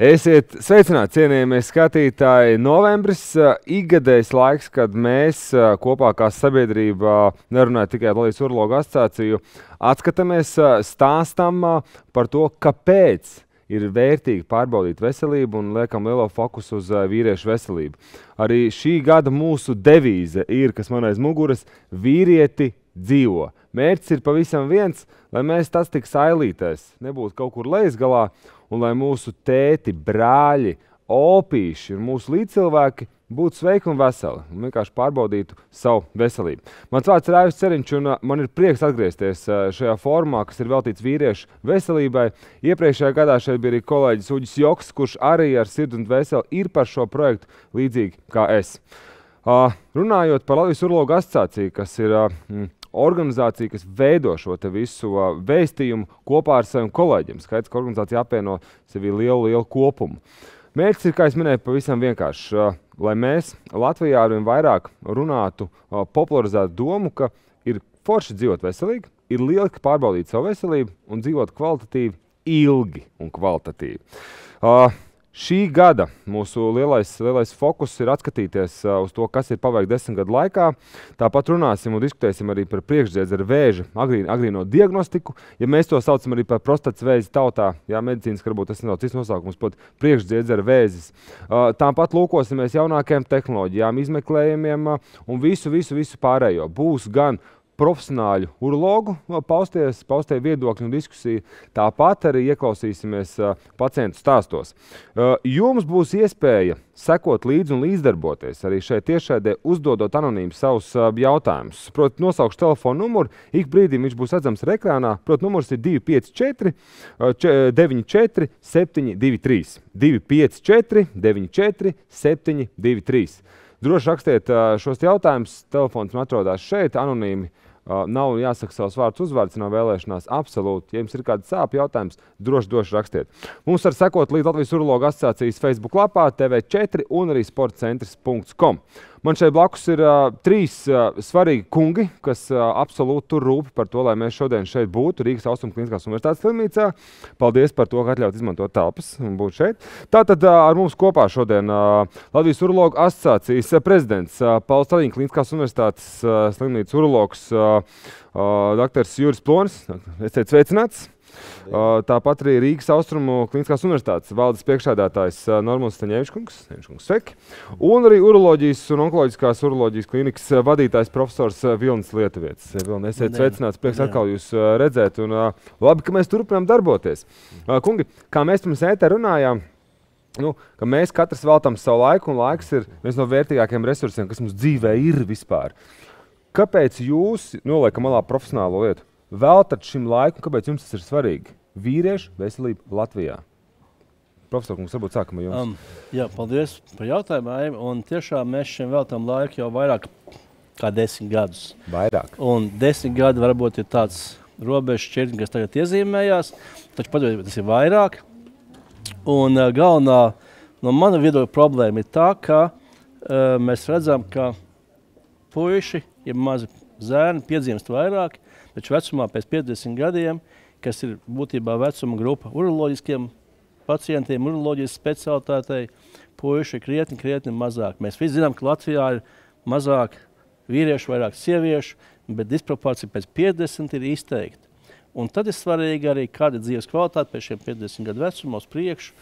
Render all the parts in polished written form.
Esiet sveicināti, cienījamie skatītāji. Novembris ikgadējs laiks, kad mēs kopā kā sabiedrība, nerunājot tikai Latvijas urologu asociāciju, atskatāmies, stāstam par to, kāpēc ir vērtīgi pārbaudīt veselību un liekam lielo fokusu uz vīriešu veselību. Arī šī gada mūsu devīze ir, kas man aiz muguras, vīrieti dzīvo. Mērķis ir pavisam viens, lai mēs tas tik sailītēs nebūtu kaut kur lejasgalā, un lai mūsu tēti, brāļi, opīši un mūsu līdzcilvēki būtu sveiki un veseli, un vienkārši pārbaudītu savu veselību. Mans vārds ir Aivis Ceriņš, un man ir prieks atgriezties šajā formā, kas ir veltīts vīriešu veselībai. Iepriekšējā gadā šeit bija arī kolēģis Uģis Joks, kurš arī ar sirdi un dvēseli ir par šo projektu līdzīgi kā es. Runājot par Latvijas urologu asociāciju, kas ir organizācija, kas veido šo te visu vēstījumu kopā ar saviem kolēģiem. Skaidrs, ka organizācija apvieno sevi lielu kopumu. Mērķis ir, kā es minēju, pavisam vienkārši, lai mēs Latvijā arvien vairāk runātu, popularizētu domu, ka ir forši dzīvot veselīgi, ir lieliski pārbaudīt savu veselību un dzīvot kvalitatīvi, ilgi un kvalitatīvi. Šī gada mūsu lielais fokus ir atskatīties uz to, kas ir paveikts 10 gadu laikā. Tāpat runāsim un diskutēsim arī par priekšdziedzera vēža agrīno diagnostiku. Ja mēs to saucam arī par prostatas vēzi tautā, jā, medicīnas, varbūt tas nav cits nosaukums, pat priekšdziedzera vēzis. Tāpat lūkosimies jaunākajām tehnoloģijām, izmeklējumiem un visu pārējo. Būs gan profesionāļu urologu paustie viedokļi un diskusija. Tāpat arī ieklausīsimies pacientu stāstos. Jums būs iespēja sekot līdzi un līdzdarboties arī šeit tiešraidē, uzdodot anonīmi savus jautājumus. Proti, nosaukšu telefonu numuru, ik brīdim viņš būs redzams ar ekrānā. Proti, numurs ir 254 94 723. 254 94 723. Droši rakstiet šos jautājumus, telefons man atrodas šeit, anonīmi. Nav jāsaka savus vārdus uzvārds, nav vēlēšanās absolūti. Ja jums ir kāds sāpju jautājums, droši rakstiet. Mums var sekot līdz Latvijas urologu asociācijas Facebook lapā, TV4 un arī sportcentris.com. Man šeit blakus ir 3 svarīgi kungi, kas absolūti tur rūp par to, lai mēs šodien šeit būtu Rīgas Austrumu Kliniskās universitātes slimnīcā. Paldies par to, ka atļaut izmantot telpas un būt šeit. Tātad ar mums kopā šodien Latvijas urologu asociācijas prezidents, Pauls Talliņa Kliniskās universitātes slimnīcas urologs doktors Juris Plonis. Esiet sveicināts. Tāpat arī Rīgas Austrumu Kliniskās universitātes valdes priekšsēdētājs Normons Staņevičkungs, sveiki, un arī uroloģijas un onkoloģiskās uroloģijas klinikas vadītājs profesors Vilnis Lietuvietis. Vilni, esiet sveicināts, prieks atkal jūs redzēt, un labi, ka mēs turpinām darboties. Kungi, kā mēs pirms ētē runājām, ka mēs katrs veltam savu laiku, un laiks ir viens no vērtīgākajiem resursiem, kas mums dzīvē ir vispār. Kāpēc jūs, noliekam malā profesionālo lietu, veltat šim laiku, kāpēc jums tas ir svarīgi? Vīriešu veselība Latvijā. Profesor kungs, varbūt sākam ar jums. Jā, paldies par jautājumu, Aivi. Un tiešām mēs šim veltam laiku jau vairāk kā 10 gadus. Vairāk. Un 10 gadi varbūt ir tāds robežs šķirtni, kas tagad iezīmējās, taču padomājiet, tas ir vairāk. Un galvenā no mana viedokļa problēma ir tā, ka mēs redzam, ka puiši, ja mazi zēni, piedzimst vairāk, taču vecumā pēc 50 gadiem, kas ir būtībā vecuma grupa uroloģiskiem pacientiem, uroloģijas specialitātei, puiši ir krietni mazāk. Mēs visi zinām, ka Latvijā ir mazāk vīriešu, vairāk sieviešu, bet disproporcija pēc 50 ir izteikta. Un tad ir svarīgi arī, kāda ir dzīves kvalitāte pēc šiem 50 gadu vecuma uz priekšu,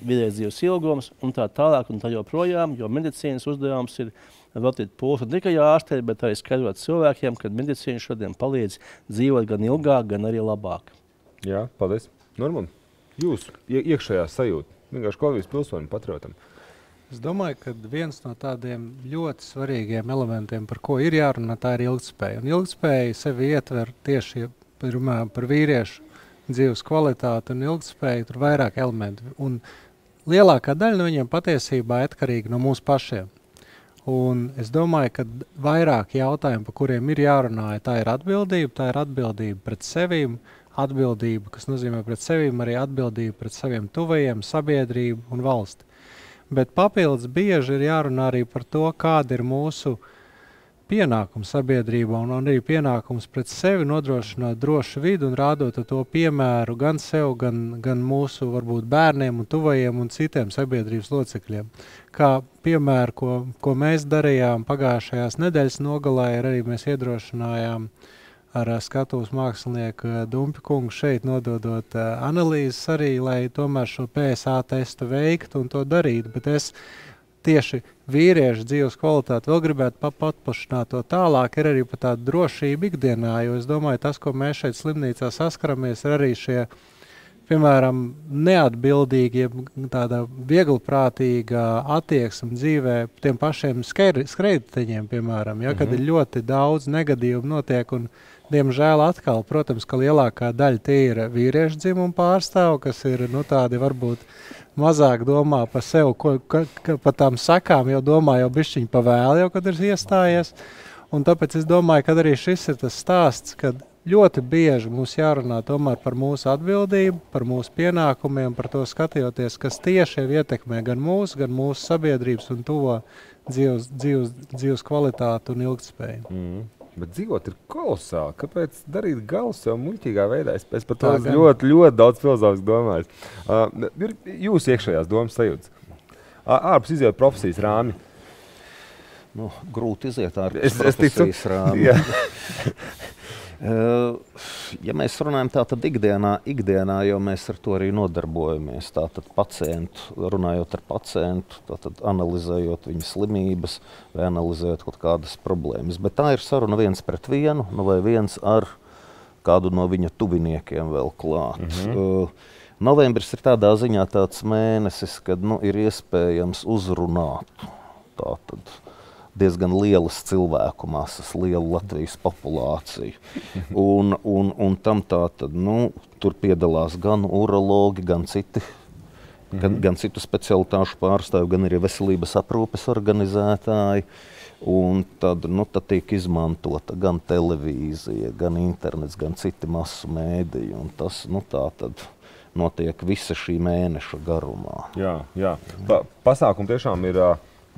vidējais dzīves ilgums un tā tālāk un tā joprojām, jo medicīnas uzdevums ir veltīt pulsu ne tikai ārstēt, bet arī skaidrot cilvēkiem, ka medicīna šodien palīdz dzīvot gan ilgāk, gan arī labāk. Jā, paldies. Normand, jūs iekšējā sajūta, vienkārši Latvijas pilsonim patriotam. Es domāju, ka viens no tādiem ļoti svarīgiem elementiem, par ko ir jārunā, tā ir ilgtspēja. Un ilgtspēja sevi ietver tieši par vīriešu dzīves kvalitāti un ilgtspēju, tur vairāk elementi. Un lielākā daļa no viņiem patiesībā atkarīga no mūsu pašiem. Un es domāju, ka vairāk jautājumu, par kuriem ir jārunā, tā ir atbildība pret sevīm, atbildība, kas nozīmē pret sevīm, arī atbildība pret saviem tuvajiem, sabiedrību un valsti. Bet papildus bieži ir jārunā arī par to, kāda ir mūsu pienākums sabiedrībā un arī pienākums pret sevi nodrošināt drošu vidu un rādot to piemēru gan sev, gan mūsu varbūt bērniem un tuvajiem un citiem sabiedrības locekļiem. Kā piemēru, ko mēs darījām pagājušajās nedēļas nogalē, arī mēs iedrošinājām ar skatuves mākslinieku Dumpi kungu šeit nododot analīzes arī, lai tomēr šo PSA testu veiktu un to darītu, bet es tieši vīriešu dzīves kvalitāti vēl gribētu paplašināt to tālāk, ir arī par tādu drošību ikdienā, jo es domāju, tas, ko mēs šeit slimnīcā saskaramies, ir arī šie, piemēram, neatbildīgi, tāda vieglprātīga attieksme dzīvē tiem pašiem skrejteņiem, piemēram, ja, kad ir ļoti daudz negadījumu notiek un diemžēl atkal, protams, ka lielākā daļa tie ir vīriešu dzimumu pārstāvu, kas ir, tādi varbūt mazāk domā par sevi, par tām sakām, jau domā jau bišķiņ pa vēl, jau, kad ir iestājies. Un tāpēc es domāju, ka arī šis ir tas stāsts, kad ļoti bieži mums jārunā tomēr par mūsu atbildību, par mūsu pienākumiem, par to skatījoties, kas tieši ietekmē gan mūsu sabiedrības un tuvo dzīves kvalitāti un ilgtspēju. Bet dzīvot ir kolosāli. Kāpēc darīt galu sev muļķīgā veidā? Es par to ļoti daudz filozofiski domāju. Ir jūsu iekšējās domas sajūtas. Ārpus iziet profesijas rāmi. Grūti iziet ārpus profesijas rāmi. Ja mēs runājam tātad ikdienā, jo mēs ar to arī nodarbojamies, tātad runājot ar pacientu, tātad analizējot viņa slimības vai analizējot kaut kādas problēmas. Bet tā ir saruna viens pret vienu, vai viens ar kādu no viņa tuviniekiem vēl klāt. Novembris ir tādā ziņā tāds mēnesis, kad ir iespējams uzrunāt tātad diezgan lielas cilvēku masas, lielu Latvijas populāciju. Un tam tātad, tur piedalās gan urologi, gan citi, gan citu specialitāšu pārstāvi, gan arī veselības aprūpes organizētāji. Un tad tiek izmantota gan televīzija, gan internets, gan citi masu mēdīji. Un tas, tātad notiek visa šī mēneša garumā. Jā. Pasākumi tiešām ir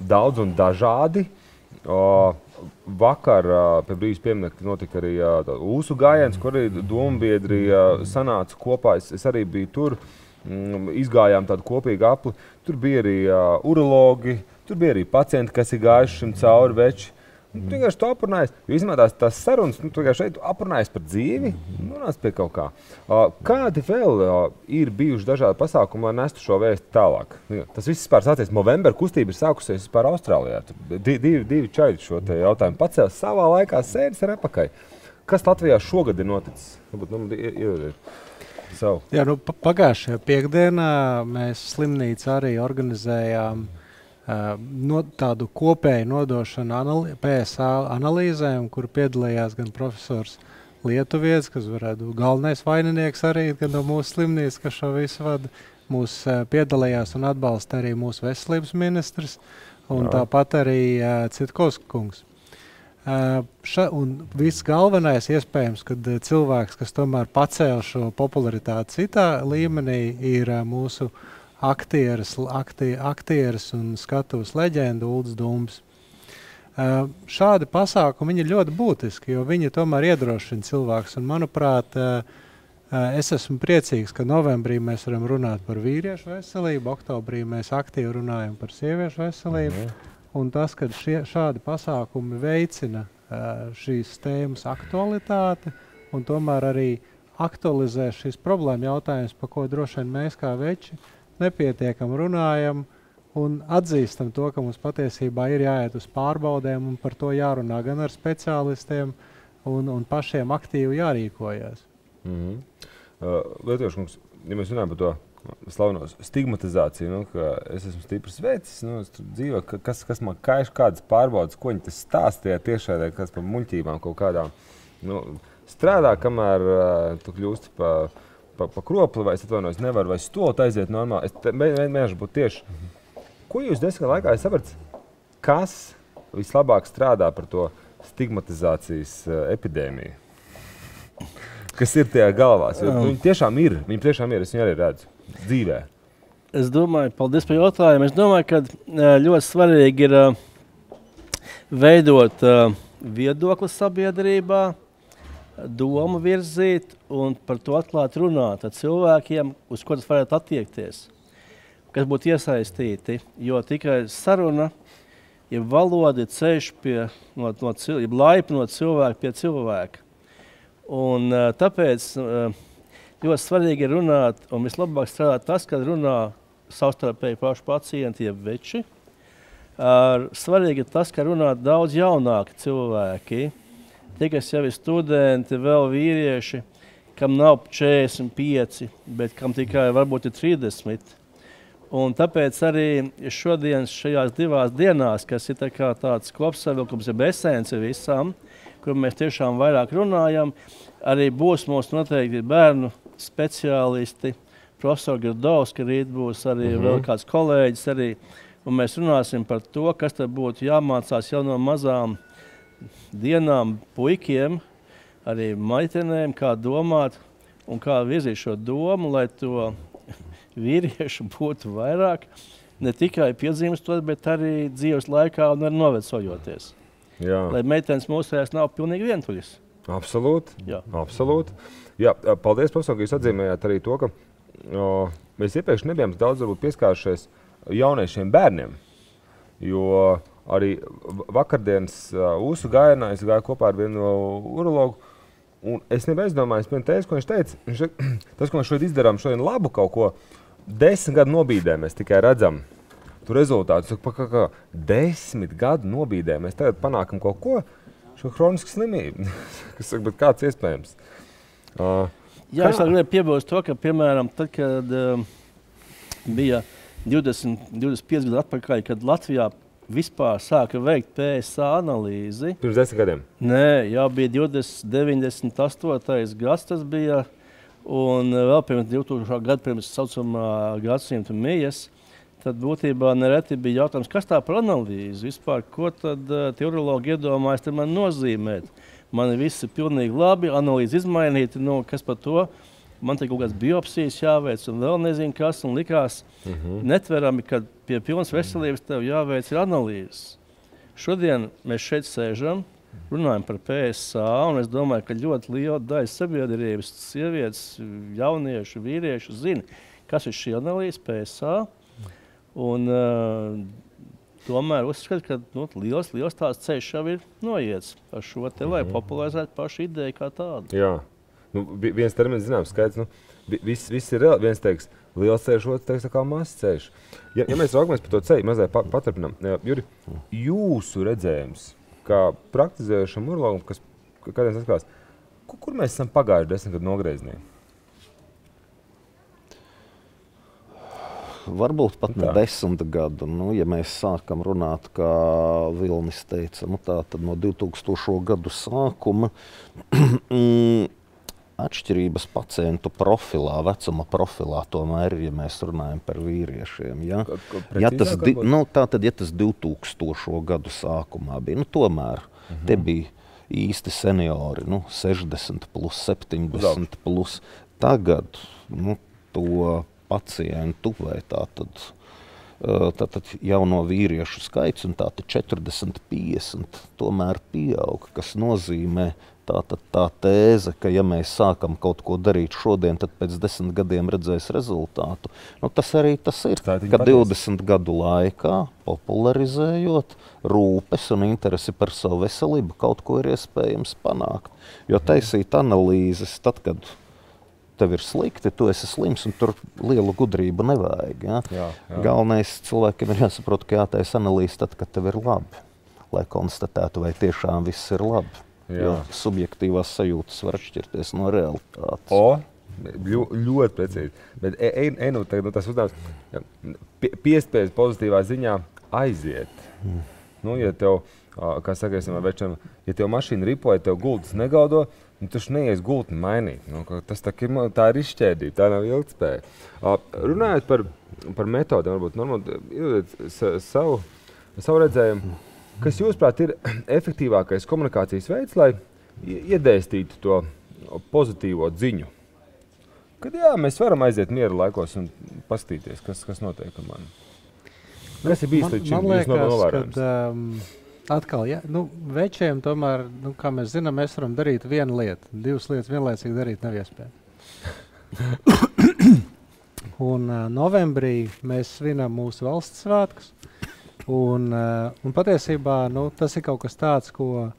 daudz un dažādi. Vakar pie brīvības pieminiekta notika arī ūsu gājiens, kur arī dombiedri sanāca kopā. Es arī biju tur, izgājām tādu kopīgu apli. Tur bija arī urologi, tur bija arī pacienti, kas ir gājuši šim cauri veči. Tu vienkārši to aprunājies, jo izmētās tās sarunas, tu vienkārši šeit aprunājies par dzīvi, nonāc pie kaut kā. Kādi vēl ir bijuši dažādi pasākumi, lai nestu šo vēstu tālāk? Tas viss vispār sācies novembra, kustība ir sākusies vispār Austrālijā. Divi čaļi šo te jautājumu pacēl savā laikā sēdis ar apakai. Kas Latvijā šogad ir noticis? Jā, pagājušajā piekdienā mēs slimnīca arī organizējām tādu kopēju nodošanu PSA analīzēm, kur piedalījās gan profesors Lietuvietis, kas varētu būt galvenais vaininieks arī, gan no mūsu slimnīcas, kas šo visu vada. Mūs piedalījās un atbalsta arī mūsu veselības ministrs un tāpat arī Citkovska kungs. Un viss galvenais iespējams, kad cilvēks, kas tomēr pacēl šo popularitāti citā līmenī, ir mūsu aktieris un skatuves leģenda Uldis Dumbis. Šādi pasākumi viņi ir ļoti būtiski, jo viņi tomēr iedrošina cilvēkus. Un, manuprāt, es esmu priecīgs, ka novembrī mēs varam runāt par vīriešu veselību, oktobrī mēs aktīvi runājam par sieviešu veselību. Un tas, ka šādi pasākumi veicina šīs tēmas aktualitāti un tomēr arī aktualizē šīs problēma jautājums, par ko droši vien mēs kā veči nepietiekam runājam un atzīstam to, ka mums patiesībā ir jāiet uz pārbaudēm un par to jārunā gan ar speciālistiem un pašiem aktīvi jārīkojas. Lietuviešu kungs, ja mēs runājam par to slaveno stigmatizāciju, ka es esmu stiprs vecis, es tur dzīvoju, kas man kaiš, kādas pārbaudas, ko viņi tas stāstīja tiešādē, kas par muļķībām kaut kādām strādā, kamēr tu kļūsti pa kropli, vai es atvainojos, nevaru, vai stolot aiziet normāli. Es mēģināšu būt tieši. Ko jūs 10 gadu laikā sapratat, kas vislabāk strādā par to stigmatizācijas epidēmiju? Kas ir tajā galvās? Viņi tiešām ir, es viņu arī redzu dzīvē. Es domāju, paldies par jautājumu. Es domāju, ka ļoti svarīgi ir veidot viedokli sabiedrībā, domu virzīt un par to atklāt runāt ar cilvēkiem, uz ko tas varētu attiekties, kas būtu iesaistīti, jo tikai saruna, ja valoda ir ceļš laipi no cilvēka pie cilvēka. Un tāpēc ļoti svarīgi ir runāt, un vislabāk strādāt tas, kad runā savstarpēji paši pacienti, jeb veči. Svarīgi ir tas, ka runā daudz jaunāki cilvēki, tie, kas jau ir studenti, vēl vīrieši, kam nav 45, bet kam tikai varbūt ir 30. Un tāpēc arī šodien šajās 2 dienās, kas ir tāds kopsavilkums, jeb esence visam, kur mēs tiešām vairāk runājam, arī būs mums noteikti bērnu speciālisti, profesori Gradovski, rīt būs arī vēl kāds kolēģis arī, un mēs runāsim par to, kas tad būtu jāmācās jau no mazām dienām puikiem, arī maitenēm, kā domāt un kā virzīt šo domu, lai to vīriešu būtu vairāk, ne tikai piedzimstot, bet arī dzīves laikā un arī novecojoties. Jā. Lai meitenes mūsējās nav pilnīgi vientuļas. Absolūti. Jā. Absolūti. Jā, paldies, profesor, ka jūs atzīmējāt arī to, ka mēs iepriekš nebijām daudz pieskārušies jauniešiem bērniem, jo arī vakardienas ūsu gājienā es gāju kopā ar vienu urologu, un es nebeizdomājos pie tēzes, ko viņš teica, tas, ko mēs šodien izdarām, šodien labu kaut ko, 10 gadu nobīdē mēs tikai redzam tu rezultātus. 10 gadu nobīdē mēs tagad panākam kaut ko, šo hronisku slimību. Kas saka, bet kāds iespējams? Jā, es gribēju piebilst to, ka, piemēram, tad, kad bija 25 gadu atpakaļ, kad Latvijā vispār sāka veikt PSA analīzi. Pirms 10 gadiem? Nē, jau bija 98. gads tas bija, un vēl pirms 2000. gadu, pirms saucamā gadsimta mijas, tad būtībā nereti bija jautājums, kas tā par analīzi vispār, ko tad tie urologi iedomājas te man nozīmēt. Man viss ir pilnīgi labi, analīzi izmainīti, kas par to, man te kaut kāds biopsijas jāveic un vēl nezinu kas, un likās netverami, kad pie pilnas veselības tev jāveic ir analīzes. Šodien mēs šeit sēžam, runājam par PSA, un es domāju, ka ļoti liela daļa sabiedrības, sievietes, jauniešu, vīriešu zina, kas ir šī analīze PSA. Un tomēr uzskatu, ka liels tāds ceļš jau ir noiets ar šo te, lai popularizētu pašu ideju kā tādu. Jā. Viens termins zināms skaidrs, viss ir reāli. Viens teiks liels ceļš, otrs teiks kā mazs ceļš. Ja mēs raugamies par to ceļu, mazliet paturpinām. Juri, jūsu redzējums, kā praktizējušam urologam, kas kādiem saskās, kur mēs esam pagājuši 10 gadu nogriezienī? Varbūt pat ne 10 gadu. Ja mēs sākam runāt, kā Vilnis teica, tad no 2000. gadu sākuma atšķirības pacientu profilā, vecuma profilā tomēr ir, ja mēs runājam par vīriešiem. Ja, ja tas 2000. gadu sākumā bija, tomēr te bija īsti seniori, 60 plus, 70 plus. Tagad to pacientu vai tātad jauno vīriešu skaits un tātad 40, 50 tomēr pieaug, kas nozīmē tā tēze, ka ja mēs sākam kaut ko darīt šodien, tad pēc 10 gadiem redzēs rezultātu. Tas arī tas ir, ka 20 gadu laikā popularizējot rūpes un interesi par savu veselību, kaut ko ir iespējams panākt. Jo taisīt analīzes tad, kad tev ir slikti, tu esi slims un tur lielu gudrību nevajag. Ja? Jā. Galvenais cilvēkiem ir jāsaprot, ka jātais analīze tad, kad tev ir labi, lai konstatētu, vai tiešām viss ir labi. Jā. Jo subjektīvās sajūtas var atšķirties no realitātes. Ļoti precīzi. Bet tas uzdevums piespējas pozitīvā ziņā aiziet. Ja tev, kā sakēsim ar večiem, ja tev mašīna ripo, ja tev gultas negaudo, tu neies gultni mainīt. Tā ir izšķērdība, tā nav ilgtspēja. Runājot par metodēm, varbūt normāli savu redzējumu, kas jūsuprāt ir efektīvākais komunikācijas veids, lai iedēstītu to pozitīvo ziņu? Kad mēs varam aiziet miera laikos un paskatīties, kas notiek ar mani. Kas ir bijis līdz šim? Man liekas, ka Atkal, ja, večiem tomēr, kā mēs zinām, mēs varam darīt vienu lietu. 2 lietas vienlaicīgi darīt nav iespējams. Un novembrī mēs svinam mūsu valsts svētkus. Un patiesībā tas ir kaut kas tāds, ko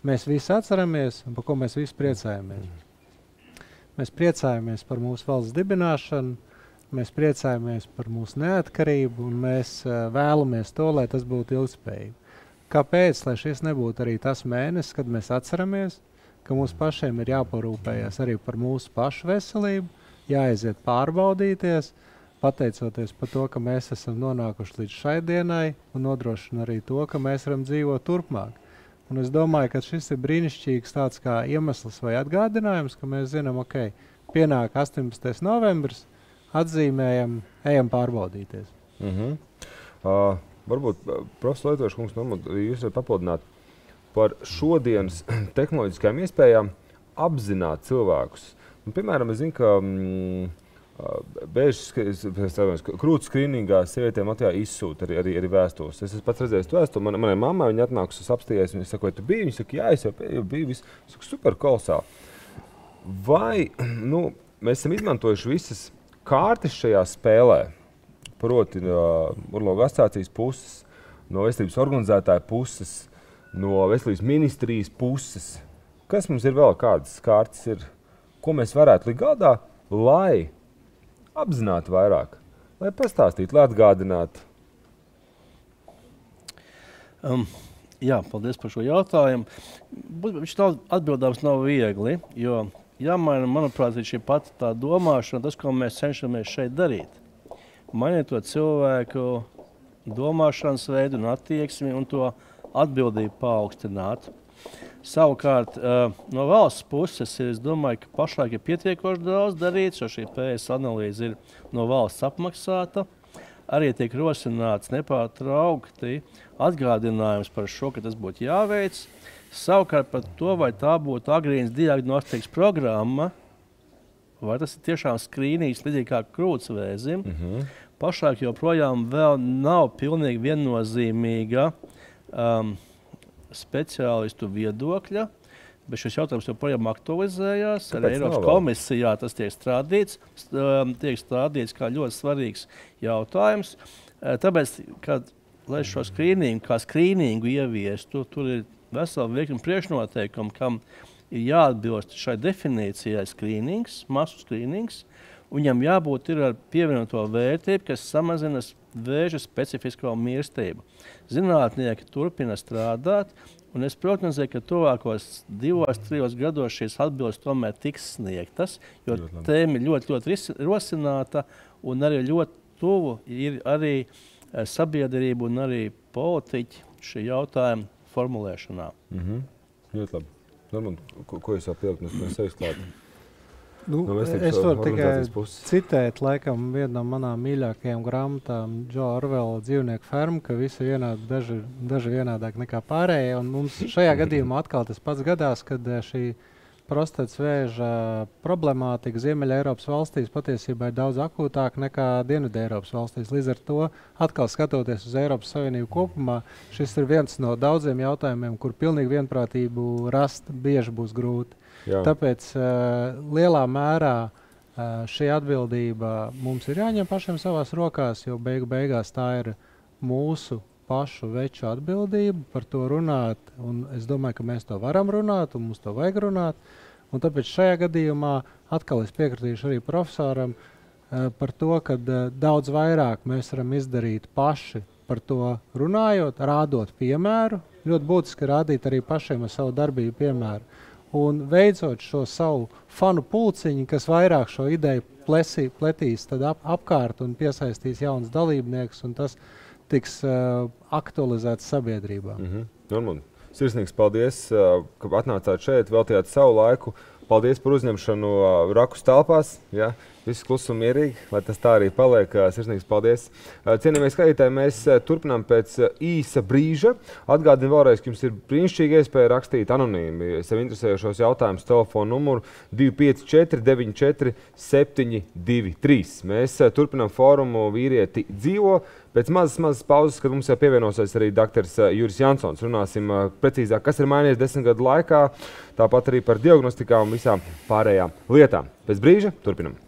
mēs visi atceramies un par ko mēs visi priecājamies. Mēs priecājamies par mūsu valsts dibināšanu, mēs priecājamies par mūsu neatkarību un mēs vēlamies to, lai tas būtu ilgspējīgi. Kāpēc? Lai šis nebūtu arī tas mēnesis, kad mēs atceramies, ka mums pašiem ir jāparūpējas arī par mūsu pašu veselību, jāaiziet pārbaudīties, pateicoties par to, ka mēs esam nonākuši līdz šai dienai un nodrošina arī to, ka mēs varam dzīvot turpmāk. Un es domāju, ka šis ir brīnišķīgs tāds kā iemesls vai atgādinājums, ka mēs zinām, ok, pienāk 18. novembris, atzīmējam, ejam pārbaudīties. Varbūt, profesor Lietovičs kungs, jūs varat papildināt par šodienas tehnoloģiskajām iespējām apzināt cilvēkus. Piemēram, es zinu, ka krūts skrīningā sievietēm Latvijā izsūta arī vēstules. Es pats redzēju to vēstuli. Manai mammai viņa atnāks uz apstājās, viņa saka, vai tu biji? Viņa saka, jā, es jau biju, viss super kolosāli. Vai mēs esam izmantojuši visas kārtas šajā spēlē, proti no Urologu asociācijas puses, no veselības organizētāja puses, no veselības ministrijas puses? Kas mums ir vēl, kādas kārtas ir, ko mēs varētu likt galdā, lai apzinātu vairāk, lai pastāstītu, lai atgādinātu? Jā, paldies par šo jautājumu. Viņš atbildāms nav viegli, jo jāmaina, manuprāt, ir šī pati tā domāšana, tas, ko mēs cenšamies šeit darīt. Mainīt to cilvēku domāšanas veidu un attieksmi un to atbildību paaugstināt. Savukārt, no valsts puses, es domāju, ka pašlaik ir pietiekoši daudz darīts, jo šī PS analīze ir no valsts apmaksāta. Arī tiek rosināts nepārtraukti atgādinājums par šo, ka tas būtu jāveic. Savukārt par to, vai tā būtu agrīnas diagnostikas programma, vai tas ir tiešām skrīnings līdzīgi kā krūtsvēzim, pašlaik joprojām vēl nav pilnīgi viennozīmīga speciālistu viedokļa, bet šis jautājums joprojām aktualizējās. Arī Eiropas komisijā tas tiek strādīts kā ļoti svarīgs jautājums. Tāpēc, lai šo skrīningu ieviestu, tur ir vesela virkne priekšnoteikumu, kam ir jāatbilst šai definīcijai skrīnings, masu skrīnings. Viņam jābūt ar pievienoto vērtību, kas samazina vēža specifisko mirstību. Zinātnieki turpina strādāt, un es prognozēju, ka tuvākos 2-3 gados šīs atbildes tomēr tiks sniegtas, jo tēma ir ļoti rosināta un arī ļoti tuvu ir arī sabiedrība un arī politiķi šī jautājuma formulēšanā. Ļoti labi. Normand, ko jūs pievilkt no sevis klāt? Es varu tikai citēt, laikam, vienu no manām mīļākajām grāmatām Džo Orvela Dzīvnieku fermu, ka visi vienādi, daži vienādāk nekā pārējie. Un mums šajā gadījumā atkal tas pats gadās, kad šī prostatas vēža problemātika Ziemeļa Eiropas valstīs patiesībā ir daudz akūtāka nekā Dienvidu Eiropas valstīs. Līdz ar to, atkal skatoties uz Eiropas Savienību kopumā, šis ir viens no daudziem jautājumiem, kur pilnīgi vienprātību rast bieži būs grūti. Jā. Tāpēc lielā mērā šī atbildība mums ir jāņem pašiem savās rokās, jo beigās tā ir mūsu pašu veču atbildību par to runāt, un es domāju, ka mēs to varam runāt, un mums to vajag runāt, un tāpēc šajā gadījumā atkal es piekritīšu arī profesoram par to, ka daudz vairāk mēs varam izdarīt paši par to runājot, rādot piemēru, ļoti būtiski rādīt arī pašiem ar savu darbību piemēru, un veicot šo savu fanu pulciņu, kas vairāk šo ideju pletīs tad apkārt un piesaistīs jaunas dalībniekus, un tas tiks aktualizēts sabiedrībā. Normand, sirsnīgs paldies, ka atnācāt šeit, veltījāt savu laiku. Paldies par uzņemšanu Rakus telpās. Ja? Viss klusi un mierīgi, lai tas tā arī paliek. Sirsnīgs paldies. Cienījamie skatītāji, mēs turpinām pēc īsa brīža. Atgādinu vēlreiz, ka jums ir brīnišķīga iespēja rakstīt anonīmi sev interesējošos jautājumus telefonu numuru 254 94 723. Mēs turpinām fórumu Vīrieti dzīvo. Pēc mazas pauzes, kad mums jau pievienosies arī dr. Juris Jansons. Runāsim precīzāk, kas ir mainījies 10 gadu laikā, tāpat arī par diagnostikām un visām pārējām lietām. Pēc brīža turpinam.